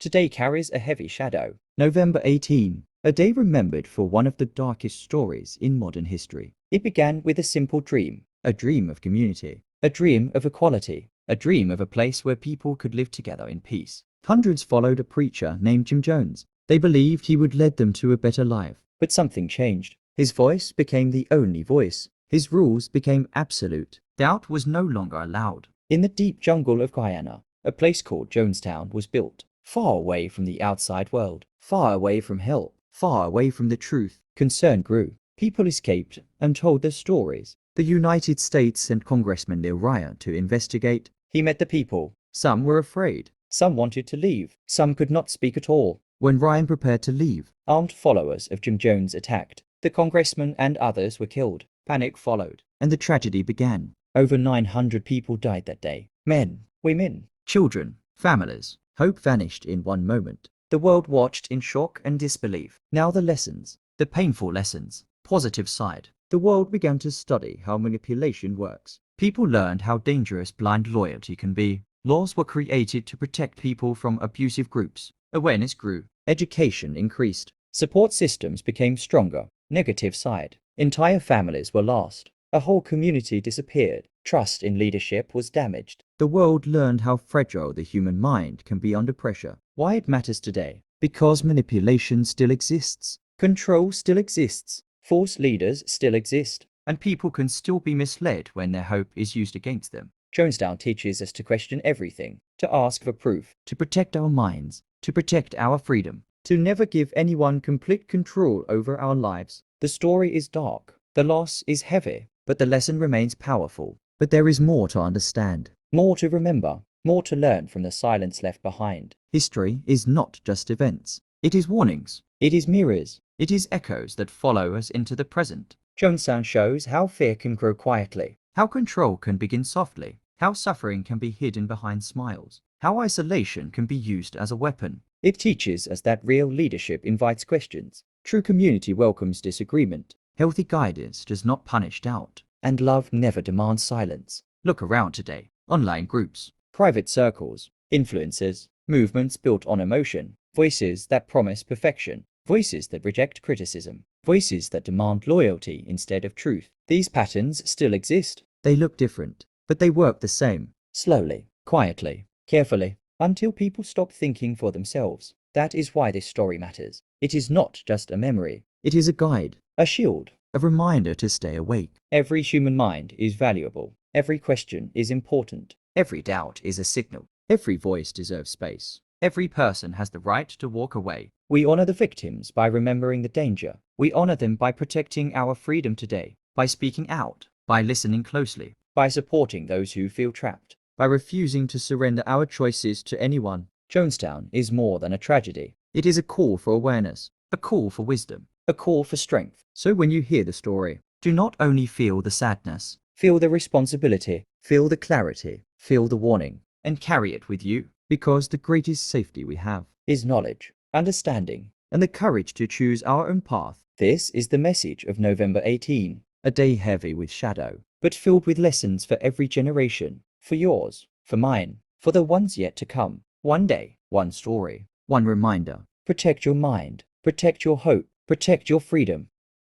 today carries a heavy shadow. November 18, a day remembered for one of the darkest stories in modern history. It began with a simple dream, a dream of community, a dream of equality, a dream of a place where people could live together in peace. Hundreds followed a preacher named Jim Jones. They believed he would lead them to a better life. But something changed. His voice became the only voice. His rules became absolute. Doubt was no longer allowed. In the deep jungle of Guyana, a place called Jonestown was built, far away from the outside world, far away from hell, far away from the truth. Concern grew. People escaped and told their stories. The United States sent Congressman Neil Ryan to investigate. He met the people. Some were afraid. Some wanted to leave. Some could not speak at all. When Ryan prepared to leave, armed followers of Jim Jones attacked. The congressman and others were killed. Panic followed, and the tragedy began. Over 900 people died that day. Men, women, children, families. Hope vanished in one moment. The world watched in shock and disbelief. Now the lessons, the painful lessons. Positive side. The world began to study how manipulation works. People learned how dangerous blind loyalty can be. Laws were created to protect people from abusive groups. Awareness grew. Education increased. Support systems became stronger. Negative side. Entire families were lost. A whole community disappeared. Trust in leadership was damaged. The world learned how fragile the human mind can be under pressure. Why it matters today? Because manipulation still exists. Control still exists. False leaders still exist. And people can still be misled when their hope is used against them. Jonestown teaches us to question everything, to ask for proof, to protect our minds, to protect our freedom, to never give anyone complete control over our lives. The story is dark. The loss is heavy. But the lesson remains powerful. But there is more to understand, more to remember, more to learn from the silence left behind. History is not just events. It is warnings. It is mirrors. It is echoes that follow us into the present. Jonestown shows how fear can grow quietly, how control can begin softly, how suffering can be hidden behind smiles, how isolation can be used as a weapon. It teaches us that real leadership invites questions. True community welcomes disagreement. Healthy guidance does not punish doubt, and love never demands silence. Look around today. Online groups, private circles, influencers, movements built on emotion, voices that promise perfection, voices that reject criticism, voices that demand loyalty instead of truth. These patterns still exist. They look different, but they work the same. Slowly, quietly, carefully, until people stop thinking for themselves. That is why this story matters. It is not just a memory. It is a guide. A shield, a reminder to stay awake. Every human mind is valuable. Every question is important. Every doubt is a signal. Every voice deserves space. Every person has the right to walk away. We honor the victims by remembering the danger. We honor them by protecting our freedom today, by speaking out, by listening closely, by supporting those who feel trapped, by refusing to surrender our choices to anyone. Jonestown is more than a tragedy. It is a call for awareness, a call for wisdom, a call for strength. So when you hear the story, do not only feel the sadness, feel the responsibility, feel the clarity, feel the warning, and carry it with you. Because the greatest safety we have is knowledge, understanding, and the courage to choose our own path. This is the message of November 18, a day heavy with shadow, but filled with lessons for every generation, for yours, for mine, for the ones yet to come. One day, one story, one reminder. Protect your mind, protect your hope, protect your freedom.